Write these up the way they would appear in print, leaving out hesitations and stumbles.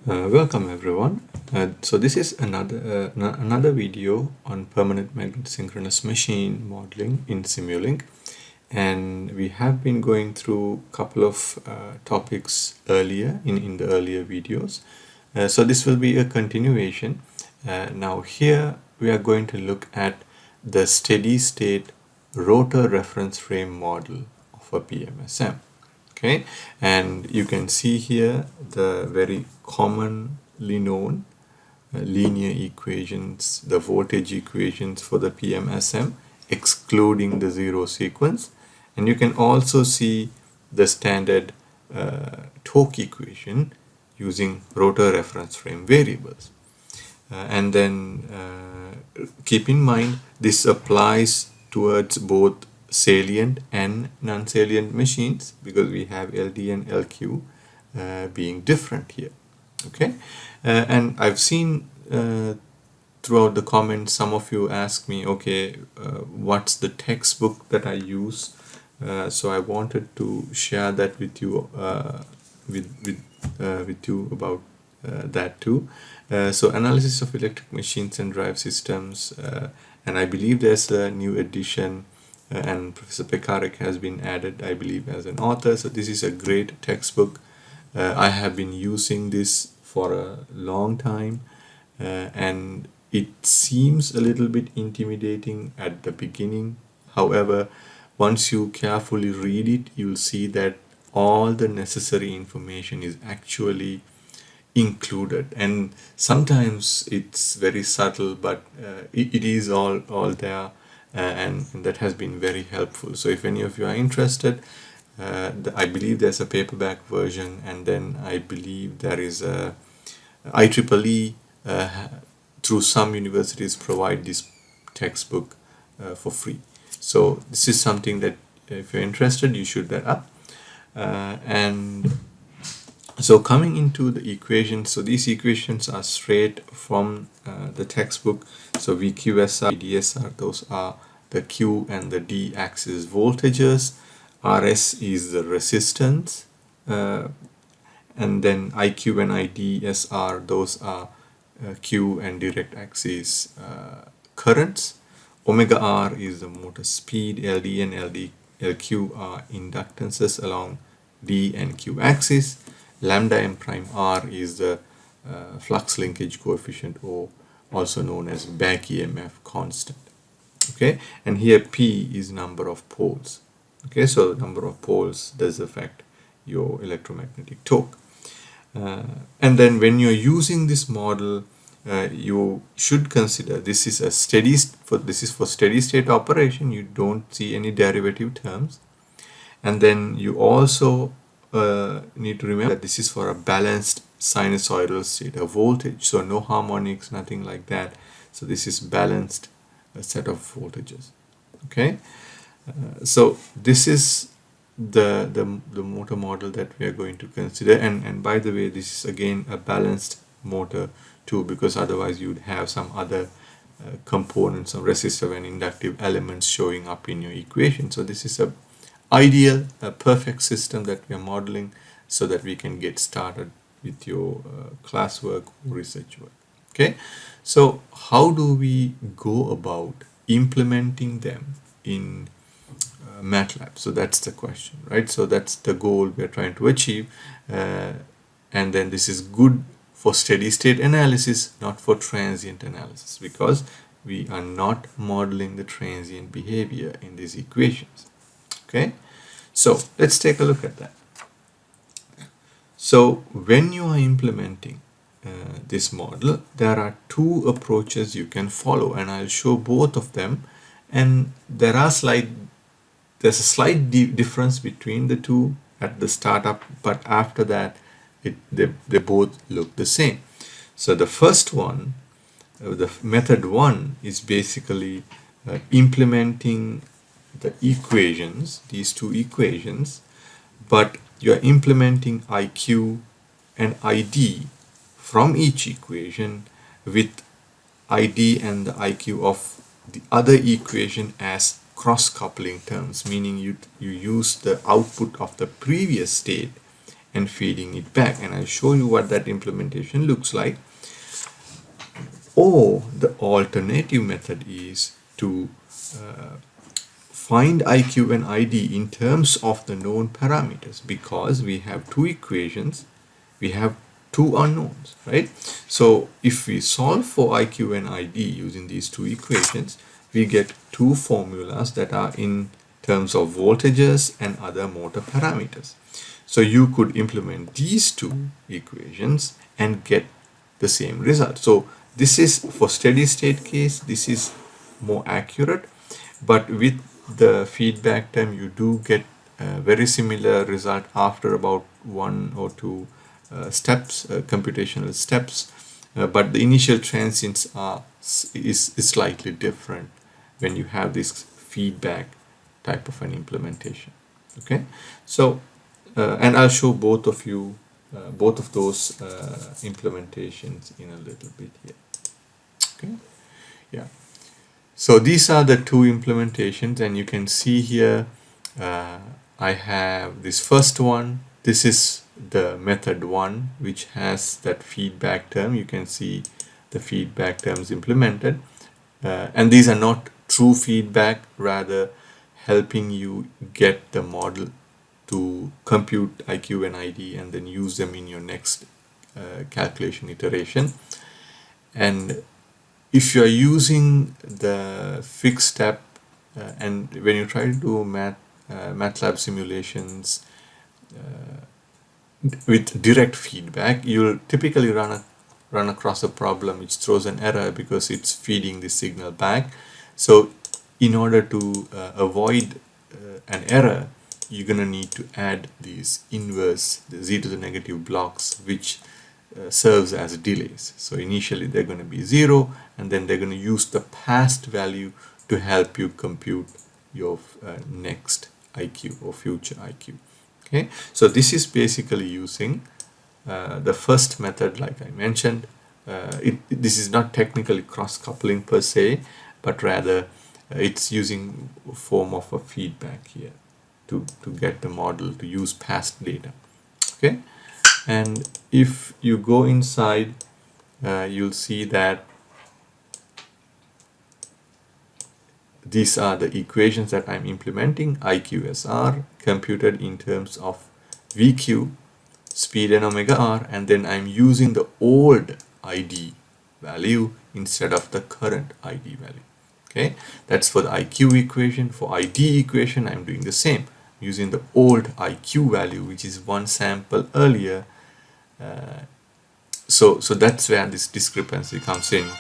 Welcome everyone. So this is another video on permanent magnet synchronous machine modeling in Simulink, and we have been going through a couple of topics earlier in the earlier videos. So this will be a continuation. Now here we are going to look at the steady state rotor reference frame model of a PMSM. Okay, and you can see here the very commonly known linear equations, the voltage equations for the PMSM, excluding the zero sequence, and you can also see the standard torque equation using rotor reference frame variables. And then keep in mind this applies towards both salient and non-salient machines, because we have LD and LQ being different here. Okay, and I've seen throughout the comments some of you ask me, okay, what's the textbook that I use? So I wanted to share that with you with you about that too. So analysis of electric machines and drive systems, and I believe there's a new edition, and Professor Pekarek has been added, I believe, as an author. So this is a great textbook. I have been using this for a long time, and it seems a little bit intimidating at the beginning. However, once you carefully read it, you'll see that all the necessary information is actually included, and sometimes it's very subtle, but it is all there, and that has been very helpful. So if any of you are interested, I believe there's a paperback version, and then I believe there is a IEEE through some universities provide this textbook for free. So this is something that if you're interested, you should look up. And so coming into the equations, so these equations are straight from the textbook. So VQSR, DSR, those are the Q and the D axis voltages. RS is the resistance, and then IQ and IDSR, those are Q and direct axis currents. Omega R is the motor speed. LD and LQ are inductances along D and Q axis. Lambda m prime R is the flux linkage coefficient, or also known as back EMF constant. Okay, and here P is number of poles. Okay, so the number of poles does affect your electromagnetic torque. And then when you're using this model, you should consider this is a this is for steady state operation. You don't see any derivative terms, and then you also need to remember that this is for a balanced sinusoidal state of voltage, so no harmonics, nothing like that. So this is balanced set of voltages. Okay, so this is the motor model that we are going to consider, and by the way, this is again a balanced motor too, because otherwise you'd have some other components of resistive and inductive elements showing up in your equation. So this is a ideal, a perfect system that we are modeling so that we can get started with your classwork or research work. Okay, so how do we go about implementing them in MATLAB? So that's the question, right? So that's the goal we're trying to achieve, and then this is good for steady state analysis, not for transient analysis, because we are not modeling the transient behavior in these equations. Okay, so let's take a look at that. So when you are implementing this model, there are two approaches you can follow, and I'll show both of them. And there's a slight difference between the two at the startup, but after that they both look the same. So the first one, the method one, is basically implementing the equations, these two equations, but you're implementing IQ and ID from each equation, with ID and the IQ of the other equation as cross-coupling terms, meaning you use the output of the previous state and feeding it back. And I'll show you what that implementation looks like. Or the alternative method is to find IQ and ID in terms of the known parameters, because we have two equations, we have two unknowns, right? So if we solve for IQ and ID using these two equations, we get two formulas that are in terms of voltages and other motor parameters. So you could implement these two equations and get the same result. So this is for steady state case, this is more accurate, but with the feedback time you do get a very similar result after about one or two steps, computational steps, but the initial transients is slightly different when you have this feedback type of an implementation. Okay, so and I'll show both of you both of those implementations in a little bit here. Okay, yeah. So these are the two implementations, and you can see here I have this first one. This is the method 1, which has that feedback term. You can see the feedback terms implemented, and these are not true feedback, rather helping you get the model to compute IQ and ID and then use them in your next calculation iteration. And if you are using the fixed step and when you try to do MATLAB simulations with direct feedback, you'll typically run across a problem which throws an error because it's feeding the signal back. So in order to avoid an error, you're going to need to add these inverse, the z to the negative blocks, which serves as delays. So initially they're going to be 0, and then they're going to use the past value to help you compute your next IQ or future IQ. Okay, so this is basically using the first method, like I mentioned. This is not technically cross-coupling per se, but rather it's using a form of a feedback here to get the model to use past data. Okay, and if you go inside, you'll see that these are the equations that I'm implementing. IQSR computed in terms of VQ, speed and omega r, and then I'm using the old ID value instead of the current ID value. Okay, that's for the IQ equation. For ID equation, I'm doing the same, using the old IQ value, which is one sample earlier. So that's where this discrepancy comes in,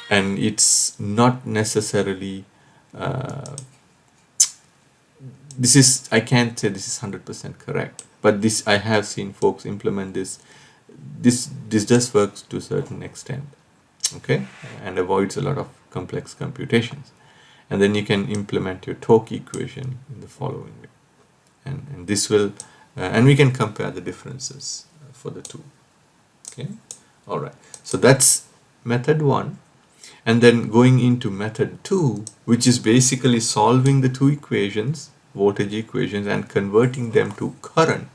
and it's not necessarily this is, I can't say this is 100% correct, but this, I have seen folks implement this just works to a certain extent, okay, and avoids a lot of complex computations. And then you can implement your torque equation in the following way, and this will and we can compare the differences for the two. Okay, all right, so that's method 1. And then going into method 2, which is basically solving the two equations, voltage equations, and converting them to current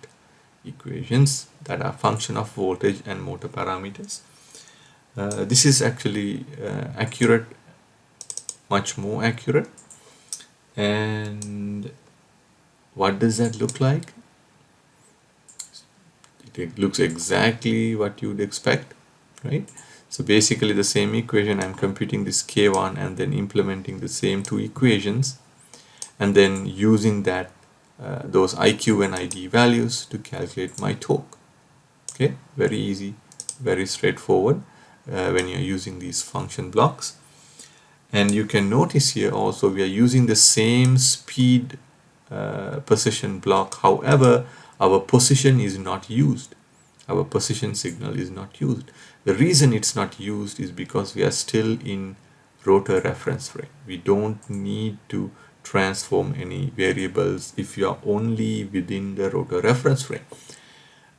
equations that are function of voltage and motor parameters. This is actually accurate, much more accurate. And what does that look like? It looks exactly what you would expect, right? So basically the same equation, I'm computing this K1 and then implementing the same two equations, and then using that those IQ and ID values to calculate my torque. Okay, very easy, very straightforward when you're using these function blocks. And you can notice here also we are using the same speed position block. However, our position is not used. Our position signal is not used. The reason it's not used is because we are still in rotor reference frame. We don't need to transform any variables if you are only within the rotor reference frame.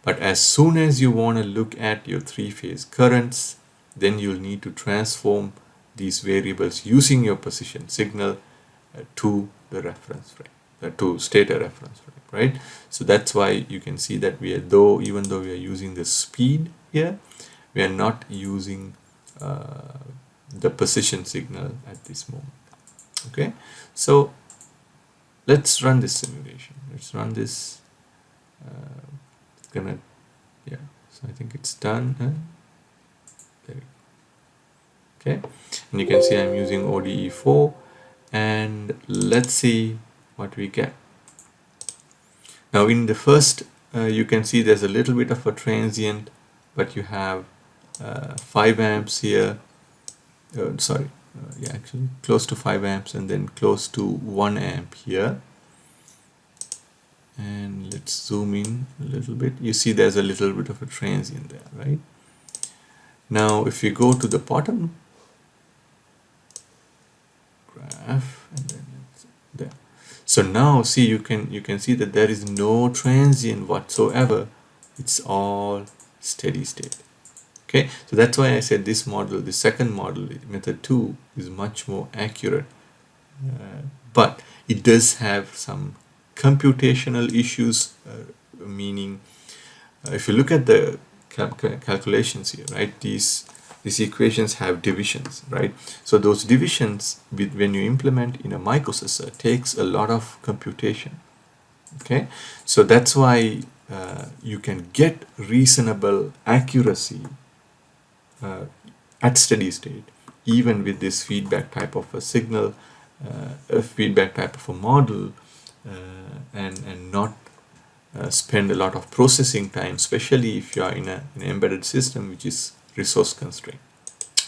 But as soon as you want to look at your three-phase currents, then you'll need to transform these variables using your position signal to the reference frame. to state a reference frame, right? So that's why you can see that even though we are using the speed here, we are not using the position signal at this moment. Okay, so let's run this simulation. Let's run this. It's gonna, yeah. So I think it's done. There we go. Okay, and you can see I'm using ODE4, and let's see what we get. Now in the first, you can see there's a little bit of a transient, but you have 5 amps here. Sorry, yeah, actually close to 5 amps, and then close to 1 amp here. And let's zoom in a little bit. You see there's a little bit of a transient there, right? Now if you go to the bottom graph, and then it's there. So now see, you can see that there is no transient whatsoever. It's all steady state. Okay, so that's why I said this model, the second model, method 2, is much more accurate, but it does have some computational issues, meaning if you look at the calculations here, right, these equations have divisions, right? So those divisions, when you implement in a microprocessor, takes a lot of computation. Okay, so that's why you can get reasonable accuracy at steady state, even with this feedback type of a signal, a feedback type of a model, and not spend a lot of processing time, especially if you are in an embedded system which is resource constrained.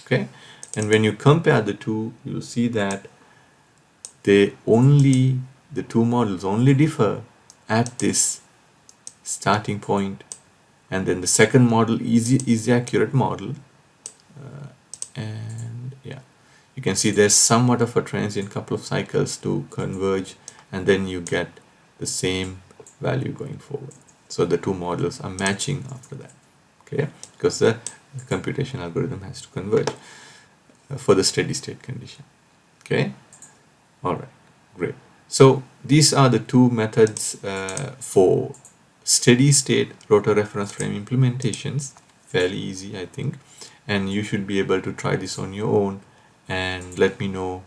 Okay, and when you compare the two, you'll see that the two models only differ at this starting point, and then the second model is the accurate model, and yeah, you can see there's somewhat of a transient, couple of cycles to converge, and then you get the same value going forward. So the two models are matching after that, okay, because the computation algorithm has to converge for the steady state condition. Okay, all right, great. So these are the two methods for steady state rotor reference frame implementations. Fairly easy, I think, and you should be able to try this on your own and let me know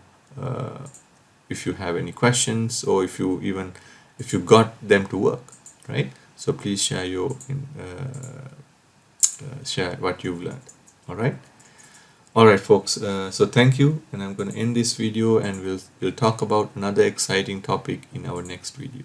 if you have any questions, or if you got them to work, right? So please share share what you've learned. All right, folks, so thank you, and I'm going to end this video, and we'll talk about another exciting topic in our next video.